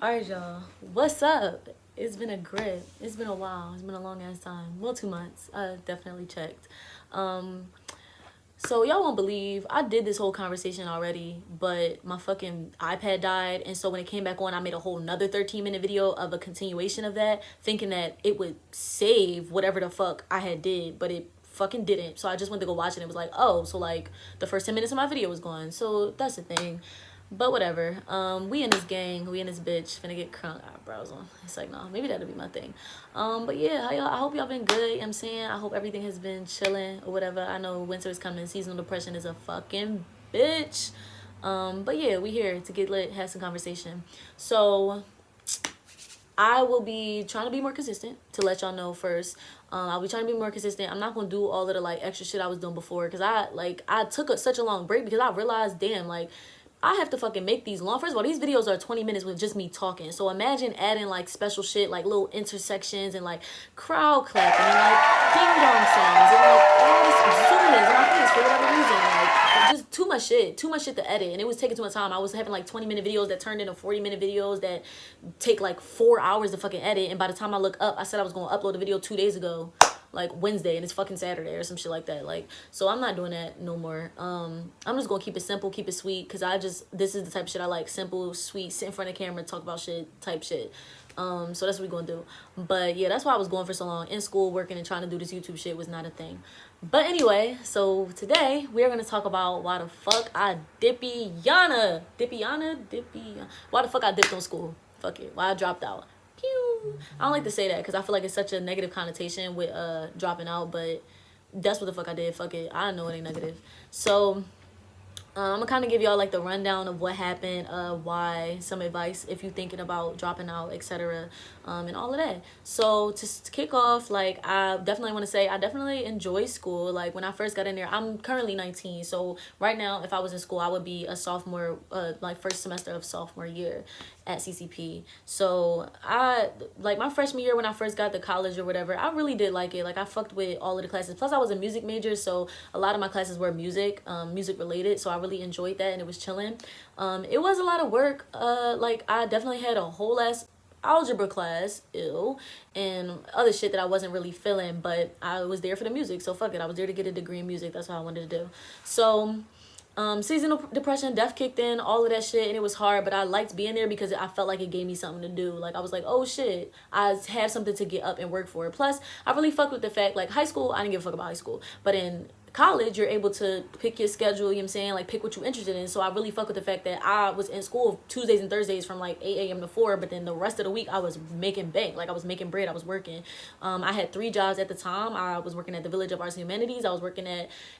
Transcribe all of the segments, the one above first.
Alright, y'all. What's up? It's been a grip. It's been a while. It's been a long ass time. Well, 2 months. I definitely checked. Um, so y'all won't believe I did this whole conversation already, but my fucking iPad died, and so when it came back on, I made a whole another 13-minute video of a continuation of that, thinking that it would save whatever the fuck I had did, but it fucking didn't. So I just went to go watch it and it was like, oh, so like the first 10 minutes of my video was gone. So that's the thing. But whatever. We in this gang, we in this bitch, finna get crunk eyebrows on. It's like, no, maybe that'll be my thing. But yeah, how y'all, I hope y'all been good, you know what I'm saying? I hope everything has been chilling or whatever. I know winter is coming, seasonal depression is a fucking bitch. But yeah, we here to get lit, have some conversation. So I will be trying to be more consistent, to let y'all know first. I'll be trying to be more consistent. I'm not gonna do all of the like extra shit I was doing before, because I took such a long break because I realized, damn, like I have to fucking make these long. First of all, these videos are 20 minutes with just me talking. So imagine adding like special shit, like little intersections and like crowd clapping and like ding dong sounds and like all this zoom ins in my face for whatever reason. Like just too much shit to edit. And it was taking too much time. I was having like 20-minute videos that turned into 40-minute videos that take like 4 hours to fucking edit. And by the time I look up, I said I was going to upload a video 2 days ago, like Wednesday, and it's fucking Saturday or some shit like that. Like, so I'm not doing that no more. I'm just gonna keep it simple, keep it sweet, because this is the type of shit I like. Simple, sweet, sit in front of the camera, talk about shit type shit. So that's what we're gonna do. But yeah, that's why I was going for so long. In school, working and trying to do this YouTube shit was not a thing. But anyway, so today we're gonna talk about why the fuck I why the fuck I dipped on school. Fuck it. Why I dropped out. Pew. I don't like to say that because I feel like it's such a negative connotation with dropping out, but that's what the fuck I did. Fuck it. I know it ain't negative. So I'm gonna kind of give y'all like the rundown of what happened, why, some advice if you're thinking about dropping out, etc., and all of that. So to kick off, like I definitely want to say I definitely enjoy school. Like when I first got in there, I'm currently 19, so right now if I was in school, I would be a sophomore, like first semester of sophomore year at CCP. So I like my freshman year when I first got to college or whatever, I really did like it. Like I fucked with all of the classes. Plus I was a music major, so a lot of my classes were music related. So I really enjoyed that and it was chilling. It was a lot of work. Like I definitely had a whole ass algebra class, and other shit that I wasn't really feeling, but I was there for the music, so fuck it. I was there to get a degree in music. That's what I wanted to do. So seasonal depression, death kicked in, all of that shit, and it was hard, but I liked being there because I felt like it gave me something to do. Like I was like, oh shit, I have something to get up and work for. Plus I really fucked with the fact, like high school, I didn't give a fuck about high school, but in college you're able to pick your schedule, you know what I'm saying, like pick what you're interested in. So I really fuck with the fact that I was in school Tuesdays and Thursdays from like 8 a.m. to 4, but then the rest of the week I was making bank. Like I was making bread, I was working. I had 3 jobs at the time. I was working at the Village of Arts and Humanities. I was working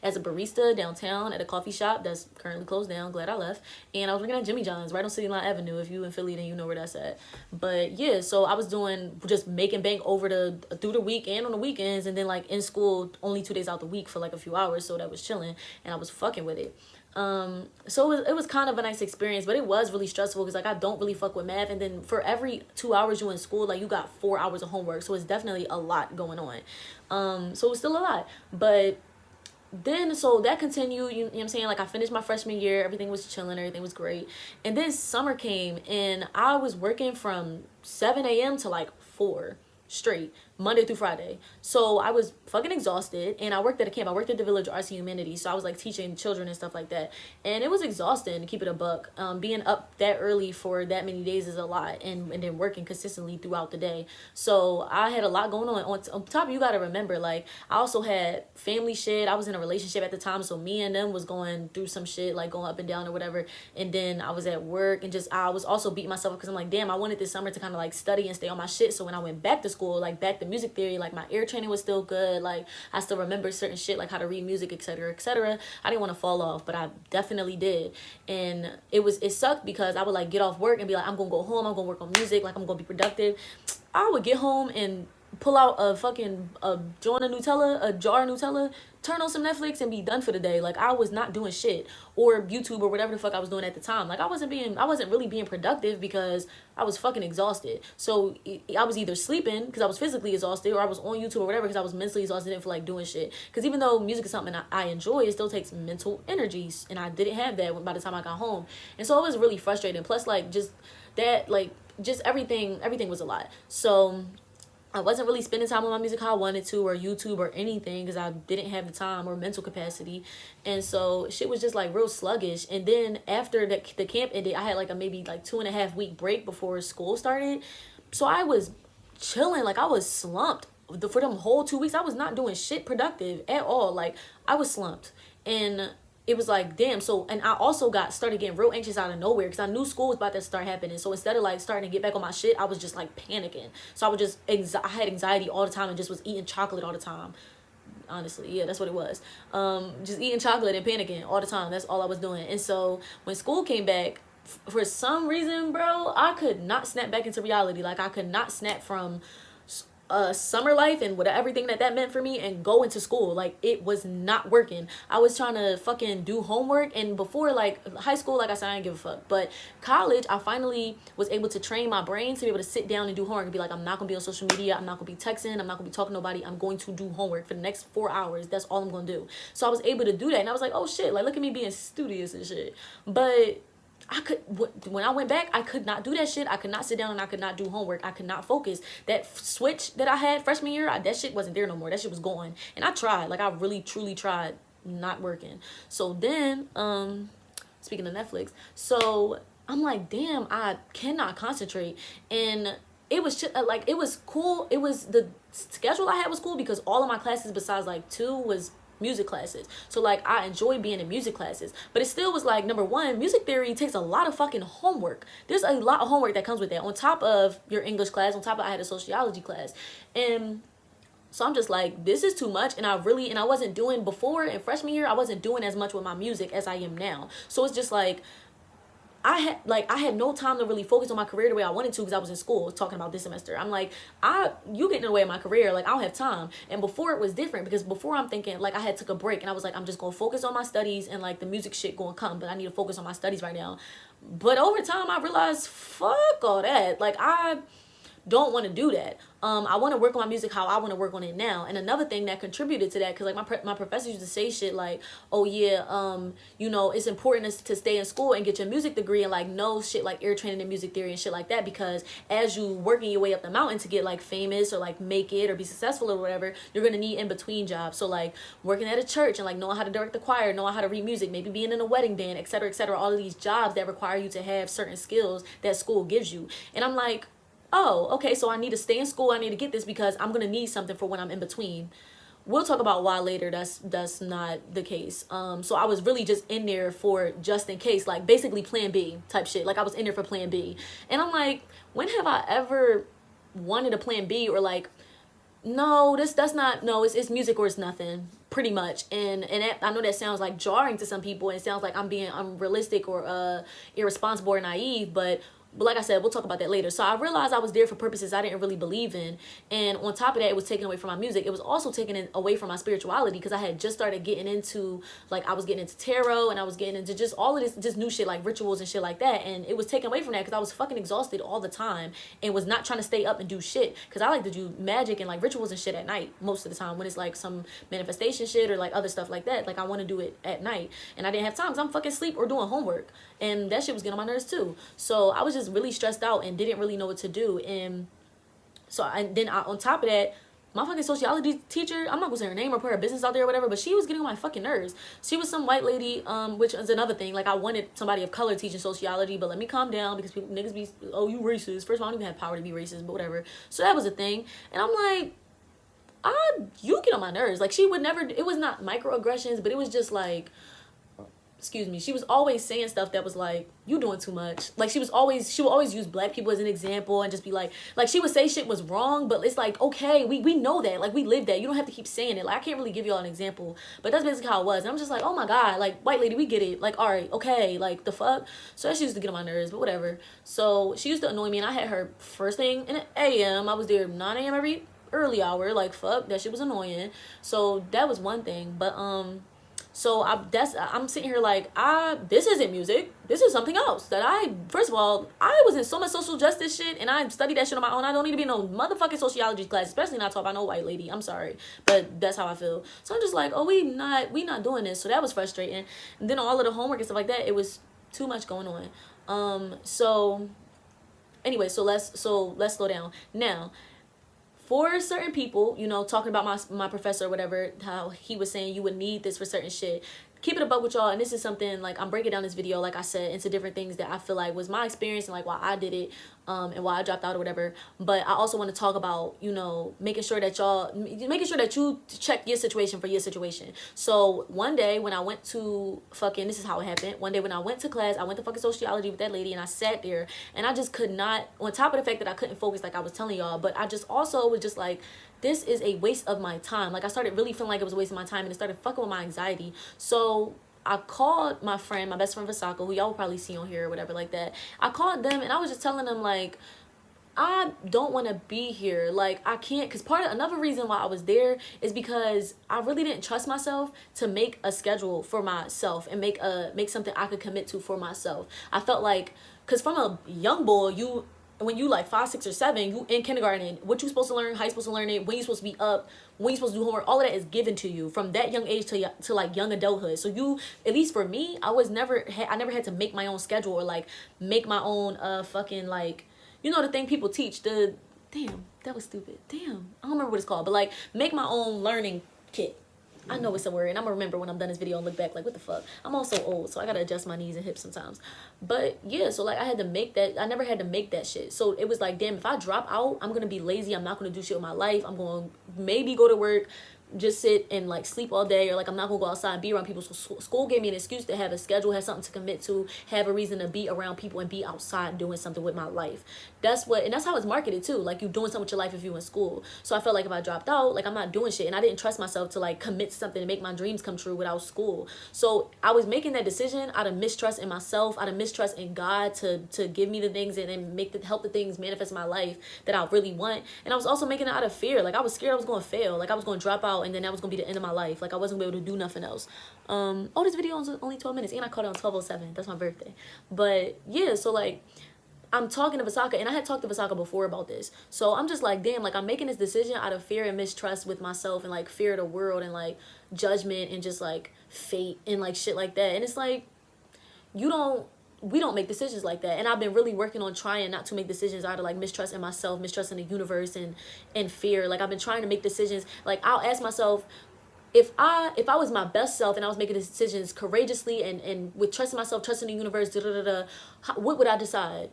as a barista downtown at a coffee shop that's currently closed down, glad I left. And I was working at Jimmy John's right on City Line Avenue. If you in Philly, then you know where that's at. But yeah, so I was doing just making bank through the week and on the weekends, and then like in school only 2 days out the week for like a few hours, so that was chilling and I was fucking with it. So it was kind of a nice experience, but it was really stressful because like I don't really fuck with math, and then for every 2 hours you in school, like you got 4 hours of homework, so it's definitely a lot going on. So it was still a lot, but then so that continued, you know what I'm saying, like I finished my freshman year, everything was chilling, everything was great, and then summer came and I was working from 7 a.m. to like 4 straight, Monday through Friday. So I was fucking exhausted, and I worked at a camp. I worked at the Village of Arts and Humanities, so I was like teaching children and stuff like that, and it was exhausting, to keep it a buck. Being up that early for that many days is a lot, and then working consistently throughout the day. So I had a lot going on top. You got to remember, like I also had family shit. I was in a relationship at the time, so me and them was going through some shit, like going up and down or whatever, and then I was at work, and just I was also beating myself up because I'm like, damn, I wanted this summer to kind of like study and stay on my shit. So when I went back to school, like back to music theory, like my ear training was still good, like I still remember certain shit, like how to read music, etc., etc. I didn't want to fall off, but I definitely did. And it sucked because I would like get off work and be like, I'm gonna go home, I'm gonna work on music, like I'm gonna be productive. I would get home and pull out a fucking a jar of Nutella, turn on some Netflix and be done for the day. Like I was not doing shit, or YouTube or whatever the fuck I was doing at the time. Like I wasn't really being productive because I was fucking exhausted. So I was either sleeping because I was physically exhausted, or I was on YouTube or whatever because I was mentally exhausted and feel like doing shit. Because even though music is something I enjoy, it still takes mental energies, and I didn't have that by the time I got home. And so it was really frustrating. Plus like just that, like just everything was a lot. So I wasn't really spending time on my music how I wanted to, or YouTube or anything, because I didn't have the time or mental capacity. And so shit was just like real sluggish. And then after the camp ended, I had like a maybe like 2.5 week break before school started. So I was chilling, like I was slumped for them whole 2 weeks. I was not doing shit productive at all. Like I was slumped. And it was like, damn. So, and I also started getting real anxious out of nowhere, because I knew school was about to start happening. So instead of like starting to get back on my shit, I was just like panicking. So I would just I had anxiety all the time and just was eating chocolate all the time. Honestly, yeah, that's what it was. Just eating chocolate and panicking all the time. That's all I was doing. And so when school came back, for some reason, bro, I could not snap back into reality. Like I could not snap from summer life and everything that meant for me and go into school. Like it was not working. I was trying to fucking do homework, and before like high school, like I said, I didn't give a fuck, but college, I finally was able to train my brain to be able to sit down and do homework and be like, I'm not gonna be on social media, I'm not gonna be texting, I'm not gonna be talking to nobody, I'm going to do homework for the next 4 hours. That's all I'm gonna do. So I was able to do that, and I was like, oh shit, like look at me being studious and shit. But when I went back, I could not do that shit. I could not sit down and I could not do homework. I could not focus. That switch that I had freshman year, that shit wasn't there no more. That shit was gone. And I tried. Like, I really, truly tried. Not working. So then, speaking of Netflix, so I'm like, damn, I cannot concentrate. And it was just, like, it was cool. It was, the schedule I had was cool because all of my classes besides, like, 2 was music classes. So like I enjoy being in music classes, but it still was like, number one, music theory takes a lot of fucking homework. There's a lot of homework that comes with that on top of your English class, on top of I had a sociology class. And so I'm just like, this is too much. And I wasn't doing before in freshman year, I wasn't doing as much with my music as I am now. So it's just like I had no time to really focus on my career the way I wanted to, because I was in school talking about this semester. I'm like, you getting in the way of my career. Like, I don't have time. And before it was different, because before I'm thinking, like, I had took a break and I was like, I'm just going to focus on my studies and like the music shit going to come, but I need to focus on my studies right now. But over time, I realized, fuck all that. Like, I don't want to do that. I want to work on my music how I want to work on it now. And another thing that contributed to that, because like my professors used to say shit like, oh yeah, you know, it's important to stay in school and get your music degree and like know shit like ear training and music theory and shit like that, because as you working your way up the mountain to get like famous or like make it or be successful or whatever, you're gonna need in between jobs. So like working at a church and like knowing how to direct the choir, knowing how to read music, maybe being in a wedding band, etc., etc. All of these jobs that require you to have certain skills that school gives you. And I'm like, oh, okay, so I need to stay in school. I need to get this because I'm going to need something for when I'm in between. We'll talk about why later that's not the case. So I was really just in there for just in case, like basically plan B type shit. Like I was in there for plan B. And I'm like, when have I ever wanted a plan B, or like, no, that's not, no, it's music or it's nothing, pretty much. And that, I know that sounds like jarring to some people, and it sounds like I'm being unrealistic or irresponsible or naive, but like I said, we'll talk about that later. So I realized I was there for purposes I didn't really believe in. And on top of that, it was taken away from my music. It was also taken away from my spirituality, because I had just started getting into, like, I was getting into tarot, and I was getting into just all of this, just new shit, like rituals and shit like that. And it was taken away from that because I was fucking exhausted all the time and was not trying to stay up and do shit. Because I like to do magic and like rituals and shit at night most of the time, when it's like some manifestation shit or like other stuff like that. Like I want to do it at night. And I didn't have time because I'm fucking asleep or doing homework. And that shit was getting on my nerves too. So I was just really stressed out and didn't really know what to do. And so on top of that, my fucking sociology teacher, I'm not gonna say her name or put her business out there or whatever, but she was getting on my fucking nerves. She was some white lady, which is another thing. Like I wanted somebody of color teaching sociology, but let me calm down, because people, niggas be, oh, you racist. First of all, I don't even have power to be racist, but whatever. So that was a thing. And I'm like, you get on my nerves. Like she would never, it was not microaggressions, but it was just like, excuse me, she was always saying stuff that was like, you doing too much. Like she would always use black people as an example and just be like she would say shit was wrong, but it's like, okay, we know that, like we live that, you don't have to keep saying it. Like I can't really give y'all an example, but that's basically how it was. And I'm just like, oh my god, like white lady, we get it, like all right, okay, like the fuck. So that she used to get on my nerves, but whatever. So she used to annoy me, and I had her first thing in AM. I was there 9 a.m. every early hour. Like fuck, that shit was annoying. So that was one thing. But so I'm sitting here like, this isn't music. This is something else that first of all, I was in so much social justice shit, and I studied that shit on my own. I don't need to be in no motherfucking sociology class, especially not taught by no white lady. I'm sorry, but that's how I feel. So I'm just like, oh, we not doing this. So that was frustrating. And then all of the homework and stuff like that, it was too much going on. So anyway, so let's slow down now. For certain people, you know, talking about my professor or whatever, how he was saying you would need this for certain shit. Keep it above with y'all, and this is something, like, I'm breaking down this video, like I said, into different things that I feel like was my experience and like why I did it, and why I dropped out or whatever. But I also want to talk about, you know, making sure that you check your situation for your situation. So one day when I went to fucking, this is how it happened. One day when I went to class, I went to fucking sociology with that lady, and I sat there, and I just could not, on top of the fact that I couldn't focus like I was telling y'all, but I just also was just like, this is a waste of my time. Like, I started really feeling like it was a waste of my time, and it started fucking with my anxiety. So I called my friend, my best friend Vasaka, who y'all will probably see on here or whatever like that. I called them, and I was just telling them, like, I don't want to be here. Like, I can't, because another reason why I was there is because I really didn't trust myself to make a schedule for myself and make something I could commit to for myself. I felt like, because from a young boy, when you like 5, 6, or 7, you in kindergarten, what you supposed to learn, how you supposed to learn it, when you supposed to be up, when you supposed to do homework, all of that is given to you from that young age to like young adulthood. So you, at least for me, I never had to make my own schedule or like make my own fucking, like, you know, the thing people teach, damn, that was stupid. Damn, I don't remember what it's called, but like make my own learning kit. I know it's a word, and I'm gonna remember when I'm done this video and look back like, what the fuck? I'm also old, so I gotta adjust my knees and hips sometimes. But yeah, so like I never had to make that shit. So it was like, damn, if I drop out, I'm gonna be lazy. I'm not gonna do shit with my life. I'm gonna maybe go to work, just sit and like sleep all day, or like I'm not gonna go outside and be around people. So school gave me an excuse to have a schedule, have something to commit to, have a reason to be around people and be outside doing something with my life. That's how it's marketed too, like you doing something with your life if you in school. So I felt like if I dropped out, like I'm not doing shit, and I didn't trust myself to like commit to something to make my dreams come true without school. So I was making that decision out of mistrust in myself, out of mistrust in God to give me the things and then help the things manifest in my life that I really want. And I was also making it out of fear. Like I was scared I was going to fail, like I was going to drop out, and then that was gonna be the end of my life. Like I wasn't gonna be able to do nothing else. This video is only 12 minutes, and I caught it on 12:07. That's my birthday. But yeah, so like I'm talking to Vasaka, and I had talked to Vasaka before about this. So I'm just like, damn, like I'm making this decision out of fear and mistrust with myself, and like fear of the world, and like judgment, and just like fate and like shit like that. And it's like, we don't make decisions like that. And I've been really working on trying not to make decisions out of like mistrust in myself, mistrust in the universe, and fear. Like I've been trying to make decisions. Like I'll ask myself, if I was my best self and I was making decisions courageously and with trusting myself, trusting the universe, what would I decide?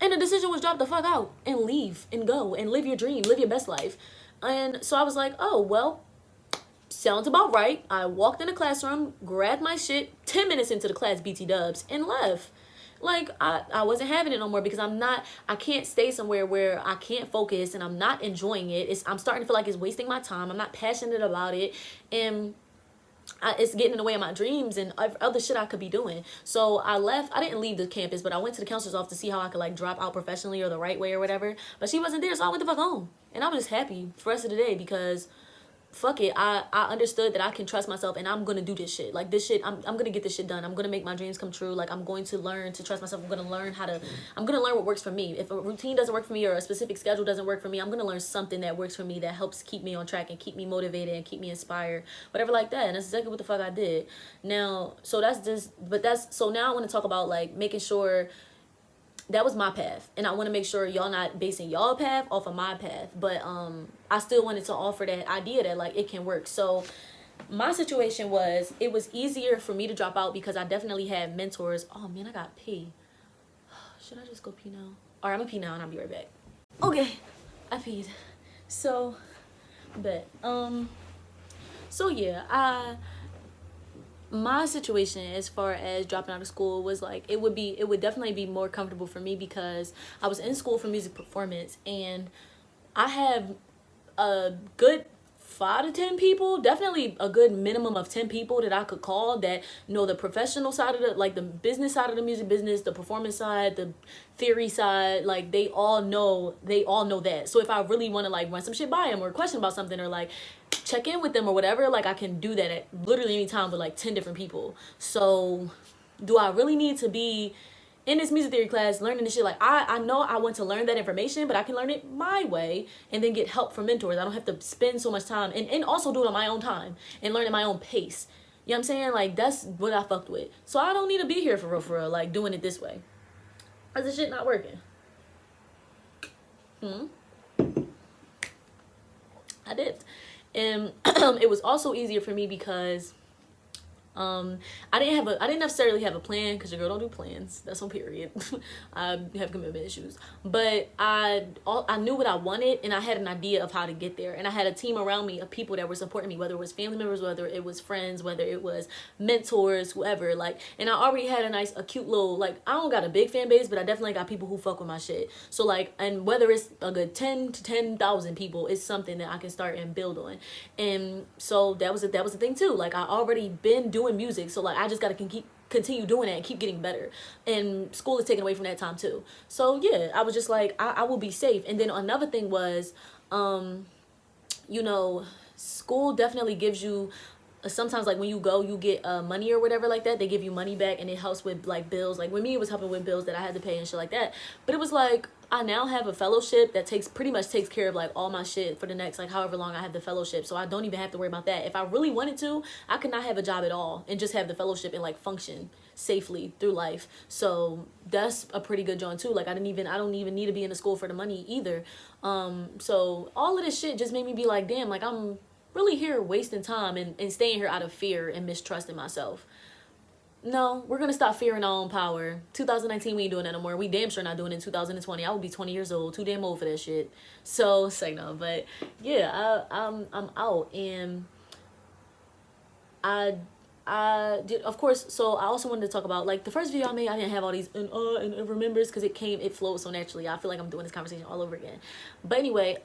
And the decision was drop the fuck out and leave and go and live your dream, live your best life. And so I was like, oh, well, sounds about right. I walked in the classroom, grabbed my shit, 10 minutes into the class, BT dubs, and left. Like, I wasn't having it no more because I can't stay somewhere where I can't focus and I'm not enjoying it. I'm starting to feel like it's wasting my time. I'm not passionate about it. And it's getting in the way of my dreams and other shit I could be doing. So I left. I didn't leave the campus, but I went to the counselor's office to see how I could like drop out professionally or the right way or whatever. But she wasn't there, so I went the fuck home. And I was just happy for the rest of the day because fuck it, I understood that I can trust myself and I'm gonna do this shit. Like this shit, I'm gonna get this shit done. I'm gonna make my dreams come true. Like I'm going to learn to trust myself. I'm gonna learn what works for me. If a routine doesn't work for me or a specific schedule doesn't work for me, I'm gonna learn something that works for me, that helps keep me on track and keep me motivated and keep me inspired, whatever like that. And that's exactly what the fuck I did. Now, so now I want to talk about like making sure that was my path, and I want to make sure y'all not basing y'all path off of my path. But I still wanted to offer that idea that like it can work. So my situation was, it was easier for me to drop out because I definitely had mentors. Oh man, I got pee. Should I just go pee now? All right, I'm gonna pee now and I'll be right back. Okay, I peed. So yeah, my situation as far as dropping out of school was like, it would definitely be more comfortable for me because I was in school for music performance, and I have a good 5 to 10 people, definitely a good minimum of 10 people that I could call that know the professional side of the business side of the music business, the performance side, the theory side. Like they all know that. So if I really want to like run some shit by them or question about something or like check in with them or whatever, like I can do that at literally any time with like 10 different people. So do I really need to be in this music theory class learning this shit? Like I know I want to learn that information, but I can learn it my way and then get help from mentors. I don't have to spend so much time and also do it on my own time and learn at my own pace. You know what I'm saying? Like that's what I fucked with. So I don't need to be here for real, like doing it this way. Cause this shit not working. I did. And it was also easier for me because I didn't necessarily have a plan, because your girl don't do plans. That's on period. I have commitment issues, but I knew what I wanted, and I had an idea of how to get there, and I had a team around me of people that were supporting me, whether it was family members, whether it was friends, whether it was mentors, whoever. Like, and I already had a cute little, like, I don't got a big fan base, but I definitely got people who fuck with my shit. So like, and whether it's a good 10 to 10,000 people, it's something that I can start and build on. And so that was the thing too. Like, I already been doing music, so like I just gotta continue doing that and keep getting better. And school is taken away from that time too. So yeah, I was just like, I will be safe. And then another thing was, you know, school definitely gives you, sometimes like when you go, you get money or whatever like that. They give you money back, and it helps with like bills. Like with me, it was helping with bills that I had to pay and shit like that. But it was like, I now have a fellowship that pretty much takes care of like all my shit for the next like however long I have the fellowship. So I don't even have to worry about that. If I really wanted to, I could not have a job at all and just have the fellowship and like function safely through life. So that's a pretty good joint too. Like I don't even need to be in the school for the money either. So all of this shit just made me be like, damn, like I'm really here wasting time and staying here out of fear and mistrusting myself. No, we're gonna stop fearing our own power. 2019, we ain't doing that no more. We damn sure not doing it in 2020. I would be 20 years old, too damn old for that shit. So say no, but yeah, I'm out. And I did, of course. So I also wanted to talk about, like, the first video I made, I didn't have all these and remembers, because it flowed so naturally. I feel like I'm doing this conversation all over again. But anyway,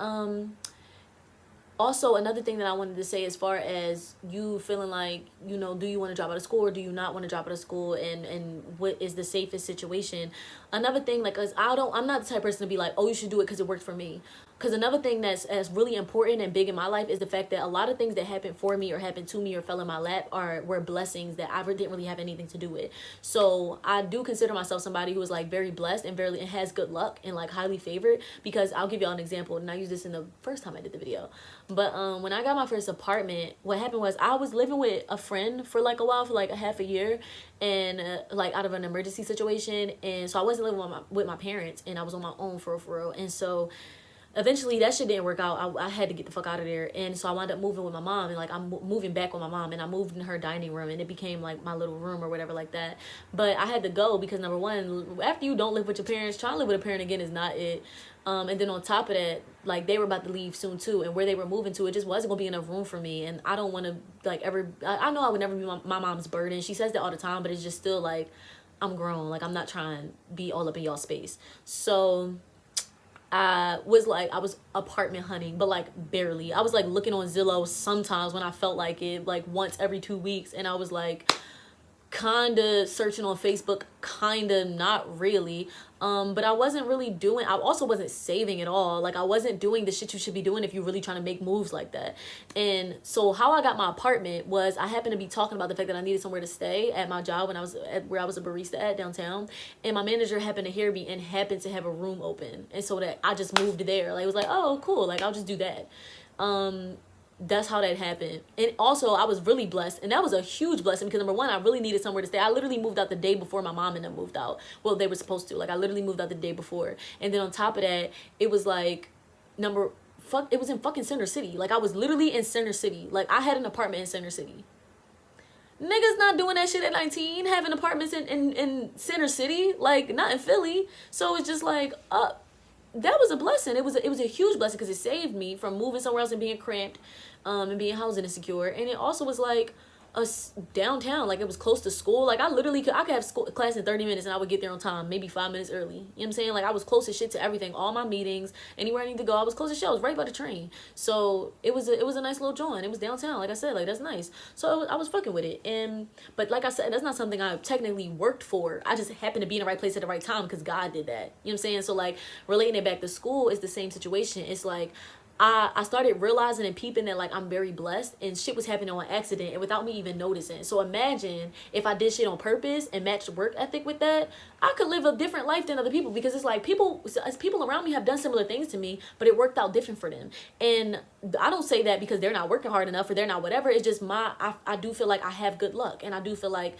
also, another thing that I wanted to say, as far as you feeling like, you know, do you want to drop out of school or do you not want to drop out of school, and what is the safest situation? Another thing, like, I'm not the type of person to be like, oh, you should do it because it worked for me. Because another thing that's really important and big in my life is the fact that a lot of things that happened for me or happened to me or fell in my lap were blessings that I didn't really have anything to do with. So I do consider myself somebody who is like very blessed and has good luck and like highly favored, because I'll give y'all an example, and I used this in the first time I did the video. But when I got my first apartment, what happened was I was living with a friend for like a while, for like a half a year, and like out of an emergency situation. And so I wasn't living with my parents, and I was on my own for real. And so eventually that shit didn't work out. I had to get the fuck out of there. And so I wound up moving with my mom, and like I'm moving back with my mom, and I moved in her dining room, and it became like my little room or whatever like that. But I had to go because, number one, after you don't live with your parents, trying to live with a parent again is not it. And then on top of that, like, they were about to leave soon too, and where they were moving to, it just wasn't gonna be enough room for me. And I don't want to like ever, I know I would never be my mom's burden. She says that all the time, but it's just still like, I'm grown, like I'm not trying to be all up in y'all space. So I was apartment hunting, but like barely. I was like looking on Zillow sometimes when I felt like it, like once every 2 weeks. And I was like kinda searching on Facebook, kinda not really. But I wasn't really doing, I also wasn't saving at all. Like I wasn't doing the shit you should be doing if you're really trying to make moves like that. And so how I got my apartment was, I happened to be talking about the fact that I needed somewhere to stay at my job when I was where I was a barista at downtown. And my manager happened to hear me and happened to have a room open. And so that I just moved there. Like it was like, oh cool, like I'll just do that. That's how that happened. And also I was really blessed, and that was a huge blessing, because number one, I really needed somewhere to stay. I literally moved out the day before my mom and them moved out. Well, they were supposed to. Like I literally moved out the day before. And then on top of that, it was like it was in fucking Center City. Like I was literally in Center City. Like I had an apartment in Center City. Niggas not doing that shit at 19, having apartments in Center City, like not in Philly. So it's just like that was a blessing. It was a huge blessing, because it saved me from moving somewhere else and being cramped, and being housing insecure. And it also was like downtown, like it was close to school. Like I could have class in 30 minutes and I would get there on time, maybe 5 minutes early. You know what I'm saying? Like I was close as shit to everything, all my meetings, anywhere I need to go, I was close as shit. I was right by the train. So it was a nice little joint. It was downtown, like I said, like that's nice. So I was fucking with it. But like I said, that's not something I technically worked for. I just happened to be in the right place at the right time, because God did that. You know what I'm saying? So like relating it back to school is the same situation. It's like I started realizing and peeping that like I'm very blessed, and shit was happening on accident and without me even noticing. So imagine if I did shit on purpose and matched work ethic with that, I could live a different life than other people, because it's like people around me have done similar things to me, but it worked out different for them. And I don't say that because they're not working hard enough or they're not whatever. It's just I do feel like I have good luck, and I do feel like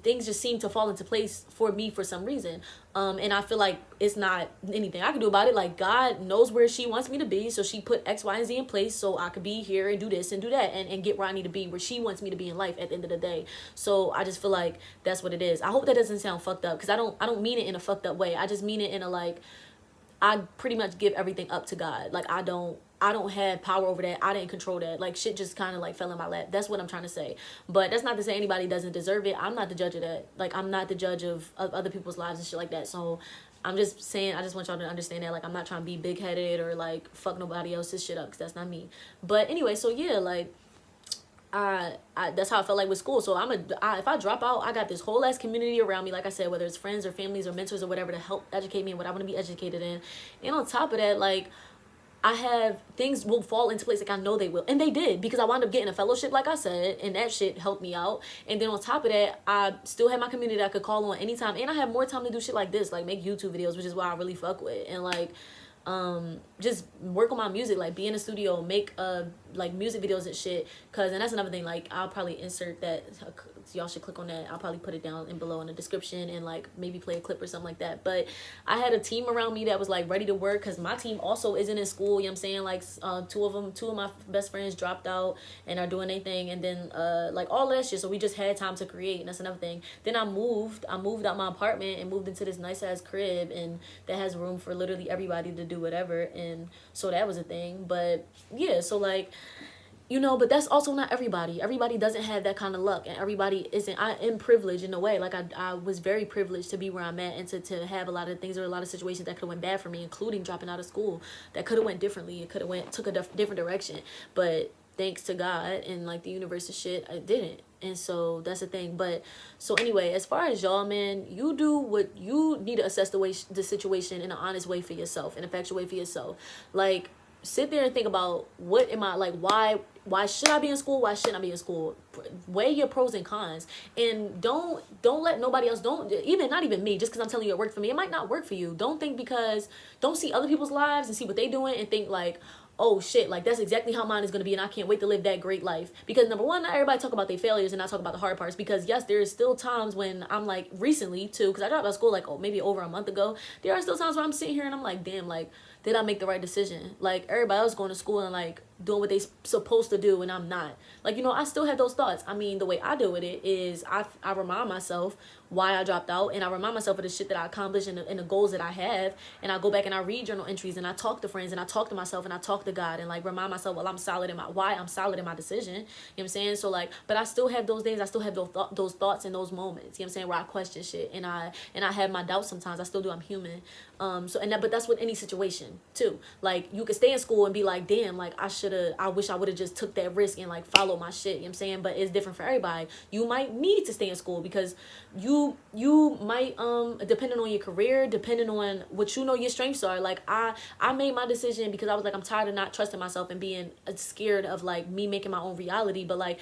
things just seem to fall into place for me for some reason. And I feel like it's not anything I can do about it. Like, God knows where she wants me to be, so she put X, Y, and Z in place so I could be here and do this and do that and get where I need to be, where she wants me to be in life at the end of the day. So I just feel like that's what it is. I hope that doesn't sound fucked up, because I don't mean it in a fucked up way. I just mean it in a like, I pretty much give everything up to God. Like, I don't have power over that. I didn't control that. Like, shit just kind of like fell in my lap. That's what I'm trying to say. But that's not to say anybody doesn't deserve it. I'm not the judge of that. Like, I'm not the judge of other people's lives and shit like that. So I'm just saying, I just want y'all to understand that. Like, I'm not trying to be big-headed or like fuck nobody else's shit up, because that's not me. But anyway, so yeah, like, I that's how I felt like with school. So if I drop out, I got this whole ass community around me, like I said, whether it's friends or families or mentors or whatever, to help educate me in what I want to be educated in. And on top of that, like, I have things will fall into place, like I know they will, and they did, because I wound up getting a fellowship, like I said, and that shit helped me out. And then on top of that, I still have my community that I could call on anytime, and I have more time to do shit like this, like make YouTube videos, which is what I really fuck with, and like just work on my music, like be in the studio, make like music videos and shit. And that's another thing, like I'll probably insert that, so y'all should click on that. I'll probably put it down in below in the description, and like maybe play a clip or something like that. But I had a team around me that was like ready to work, because my team also isn't in school, you know what I'm saying? Like two of my best friends dropped out and are doing their thing, and then like all that shit. So we just had time to create, and that's another thing. Then I moved out my apartment and moved into this nice ass crib, and that has room for literally everybody to do whatever. And so that was a thing. But yeah, so like, you know, but that's also not everybody. Everybody doesn't have that kind of luck, and everybody isn't. I am privileged in a way. Like I was very privileged to be where I'm at, and to have a lot of things, or a lot of situations that could have went bad for me, including dropping out of school, that could have went differently. It could have took a different direction, but thanks to God and like the universe and shit, I didn't. And so that's the thing. But so anyway, as far as y'all, man, you do what you need to assess the situation in an honest way for yourself, in a factual way for yourself. Like, sit there and think about, what am I, like, why should I be in school? Why shouldn't I be in school? Weigh your pros and cons, and don't let nobody else, not even me, just because I'm telling you it worked for me, it might not work for you. Don't see other people's lives and see what they doing and think like, oh shit, like that's exactly how mine is going to be, and I can't wait to live that great life. Because number one, not everybody talk about their failures, and I talk about the hard parts, because yes, there is still times when I'm like, recently too, because I dropped out of school like maybe over a month ago, there are still times where I'm sitting here and I'm like, damn, like, did I make the right decision? Like, everybody else going to school and like doing what they supposed to do, and I'm not. Like, you know, I still have those thoughts. I mean, the way I deal with it is I remind myself why I dropped out, and I remind myself of the shit that I accomplished, and the goals that I have, and I go back and I read journal entries, and I talk to friends, and I talk to myself, and I talk to God, and like remind myself, well, I'm solid in my decision. You know what I'm saying? So like, but I still have those days, I still have those thoughts and those moments, you know what I'm saying, where I question shit, and I have my doubts sometimes. I still do. I'm human. But that's with any situation too. Like, you could stay in school and be like, damn, like I wish I would have just took that risk and like followed my shit, you know what I'm saying? But it's different for everybody. You might need to stay in school because you might depending on your career, depending on what you know your strengths are. Like I made my decision because I was like, I'm tired of not trusting myself and being scared of like me making my own reality. But like,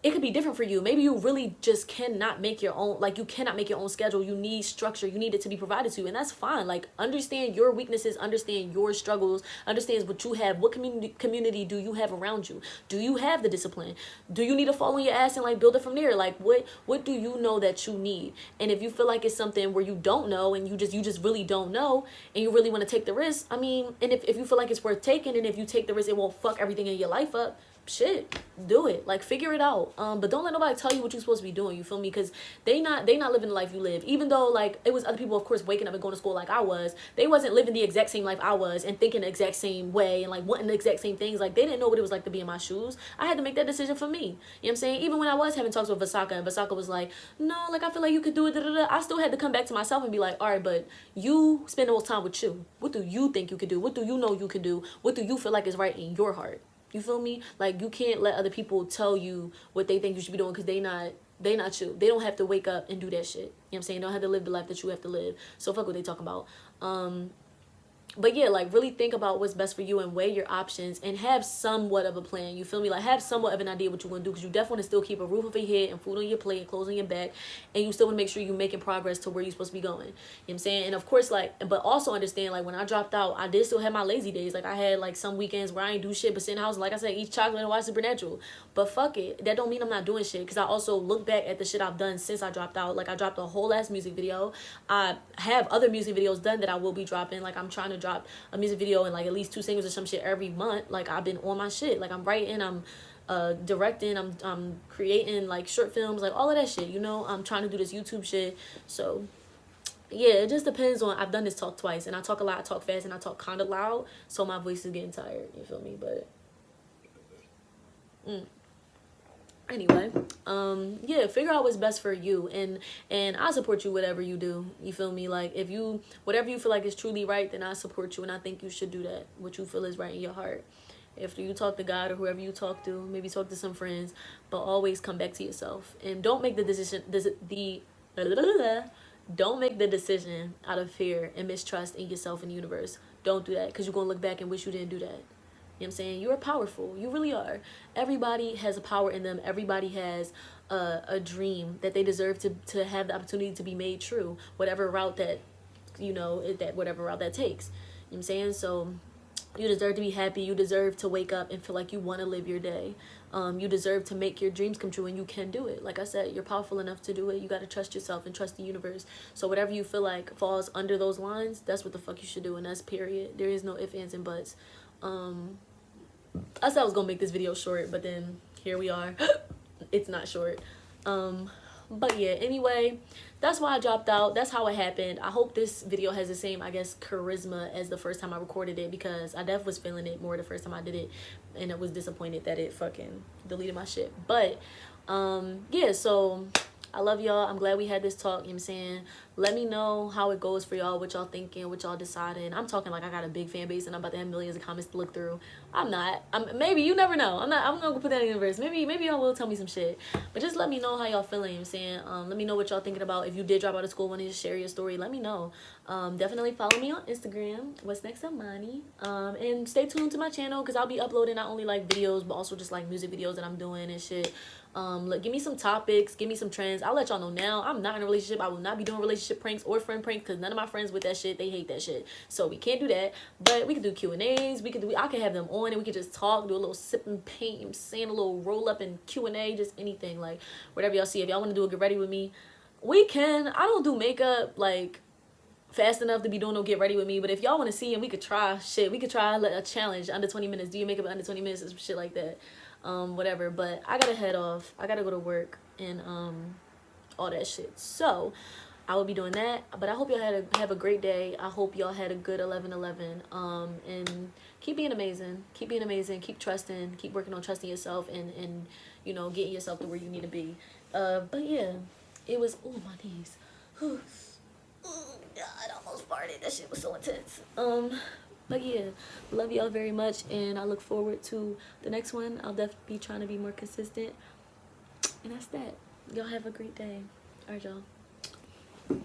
it could be different for you. Maybe you really just cannot make your own, like you cannot make your own schedule. You need structure. You need it to be provided to you, and that's fine. Like, understand your weaknesses, understand your struggles, understand what you have. What community do you have around you? Do you have the discipline? Do you need to fall on your ass and like build it from there? Like, what do you know that you need? And if you feel like it's something where you don't know, and you just really don't know, and you really want to take the risk, I mean, and if you feel like it's worth taking, and if you take the risk, it won't fuck everything in your life up, shit, do it. Like, figure it out. But don't let nobody tell you what you're supposed to be doing, you feel me? Because they not living the life you live. Even though like it was other people, of course, waking up and going to school like I was, they wasn't living the exact same life I was, and thinking the exact same way, and like wanting the exact same things. Like, they didn't know what it was like to be in my shoes. I had to make that decision for me, you know what I'm saying? Even when I was having talks with Vasaka, and Vasaka was like, no, like I feel like you could do it, I still had to come back to myself and be like, all right, but you spend the most time with you. What do you think you could do? What do you know you can do? What do you feel like is right in your heart? You feel me? Like, you can't let other people tell you what they think you should be doing, because they not you. They don't have to wake up and do that shit. You know what I'm saying? They don't have to live the life that you have to live. So fuck what they talking about. but yeah, like really think about what's best for you and weigh your options and have somewhat of a plan. You feel me? Like have somewhat of an idea what you want to do, because you definitely want to still keep a roof over your head and food on your plate and clothes on your back, and you still want to make sure you're making progress to where you're supposed to be going. You know what I'm saying? And of course, like, but also understand, like, when I dropped out, I did still have my lazy days. Like I had like some weekends where I ain't do shit but sit in the house, like I said, eat chocolate and watch Supernatural. But fuck it, that don't mean I'm not doing shit, because I also look back at the shit I've done since I dropped out. Like I dropped a whole ass music video. I have other music videos done that I will be dropping. Like I'm trying to drop a music video and like at least 2 singles or some shit every month. Like I've been on my shit. Like I'm writing, I'm directing, I'm creating like short films, like all of that shit, you know. I'm trying to do this YouTube shit. So yeah, it just depends on, I've done this talk twice, and I talk a lot, I talk fast, and I talk kind of loud, so my voice is getting tired, you feel me? But anyway, yeah, figure out what's best for you, and I support you whatever you do, you feel me? Like if you, whatever you feel like is truly right, then I support you, and I think you should do that, what you feel is right in your heart. If you talk to God or whoever you talk to, maybe talk to some friends, but always come back to yourself, and don't make the decision, don't make the decision out of fear and mistrust in yourself and the universe. Don't do that, because you're gonna look back and wish you didn't do that. You know what I'm saying? You are powerful. You really are. Everybody has a power in them. Everybody has a dream that they deserve to have the opportunity to be made true. Whatever route that, you know, that whatever route that takes. You know what I'm saying? So you deserve to be happy. You deserve to wake up and feel like you want to live your day. You deserve to make your dreams come true, and you can do it. Like I said, you're powerful enough to do it. You got to trust yourself and trust the universe. So whatever you feel like falls under those lines, that's what the fuck you should do, and that's period. There is no ifs, ands, and buts. I said I was gonna make this video short, but then here we are. It's not short. But yeah, anyway, that's why I dropped out. That's how it happened. I hope this video has the same, I guess, charisma as the first time I recorded it, because I definitely was feeling it more the first time I did it, and I was disappointed that it fucking deleted my shit. But yeah, so I love y'all. I'm glad we had this talk, you know what I'm saying? Let me know how it goes for y'all, what y'all thinking, what y'all deciding. I'm talking like I got a big fan base and I'm about to have millions of comments to look through. I'm not. Maybe, you never know. I'm gonna put that in the universe. Maybe y'all will tell me some shit. But just let me know how y'all feeling, you know what I'm saying? Let me know what y'all thinking about. If you did drop out of school, want to just share your story, let me know. Definitely follow me on Instagram. What's next, Emyne? And stay tuned to my channel, because I'll be uploading not only like videos, but also just like music videos that I'm doing and shit. Look, give me some topics, give me some trends. I'll let y'all know now. I'm not in a relationship. I will not be doing relationship pranks or friend pranks, because none of my friends with that shit, they hate that shit. So we can't do that. But we can do Q&As. I can have them on and we can just talk, do a little sip and paint, I'm saying, a little roll up and Q&A, just anything, like whatever y'all see. If y'all want to do a get ready with me, we can. I don't do makeup like fast enough to be doing no get ready with me, but if y'all want to see, and we could try shit, we could try a challenge under 20 minutes. Do your makeup under 20 minutes or some shit like that. Whatever. But I gotta head off. I gotta go to work and all that shit. So I will be doing that. But I hope y'all have a great day. I hope y'all had a good 11/11. And keep being amazing. Keep being amazing. Keep trusting. Keep working on trusting yourself and you know, getting yourself to where you need to be. But yeah, it was, oh, my knees. Oh God, I almost farted. That shit was so intense. But yeah, love y'all very much, and I look forward to the next one. I'll definitely be trying to be more consistent. And that's that. Y'all have a great day. All right, y'all.